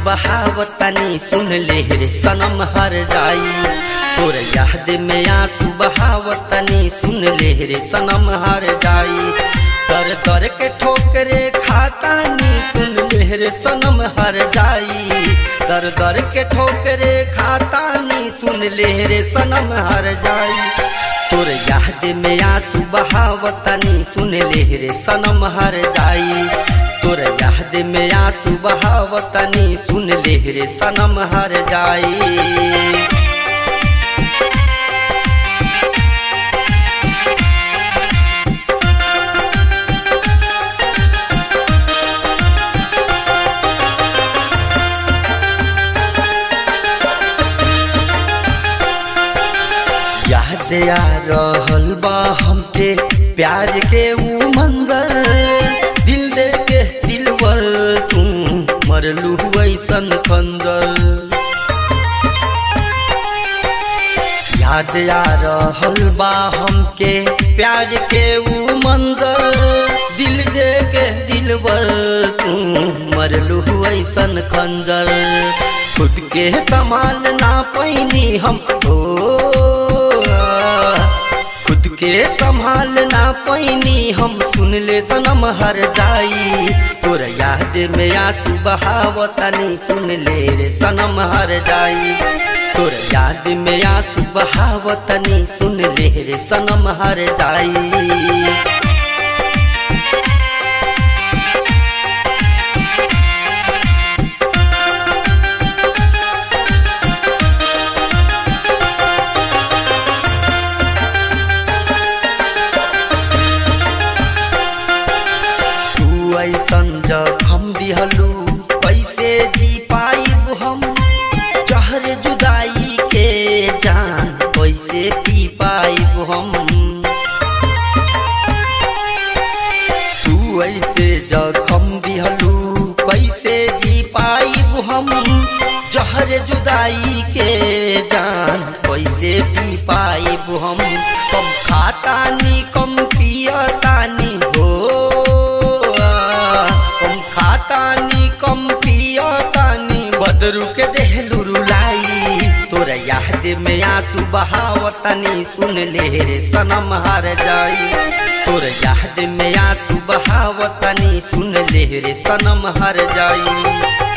बहावतनी सुन ले रे सनम हर जाई। तोर याद में आंसू बहावतनी सुन ले रे सनम हर जाई। तर तर के ठोकरे खातानी सुन ले रे सनम हर जाई। तर तर के ठोकरे खातानी सुन ले रे सनम हर जाई। तोर याद में आंसू बहावतनी सुन ले रे सनम हर जाई। तोर याद में आंसू बहावतनी सुन ले रे सनम हर जाई। याद आ रहल बा हमके प्यार के ऊ मंजर। दिल दे के दिलवर तू मरलू ऐसन खंजर। याद आ रहल बा हमके प्यार के ऊ मंजर। दिल दे के दिलवर तू मरलू ऐसन खंजर। खुद के संभाल ना पैनी हम के संभाल ना पैनी हम सुन ले सनम हर जाई। तोर याद में आंसू बहावतनी सुन ले रे सनम हर जाई। तोर याद में आंसू बहावतनी सुन ले रे सनम हर जाई। ऐसन जखम दिहलू कैसे जी पाइब हम। जहर जुदाई के जान कैसे पी पाइब हम। तू ऐसे जखम दिहलू कैसे जी पाइब हम। जहर जुदाई के जान कैसे पी पाइब हम। कम खातानी कम पियतानी हो। कम पियतानी बदरू के देहलू रुलाई। तोर याद में आंसू बहावतनी सुन ले रे सनम हर जाई। तोर याद में आंसू बहावतनी सुन ले रे सनम हर जाई।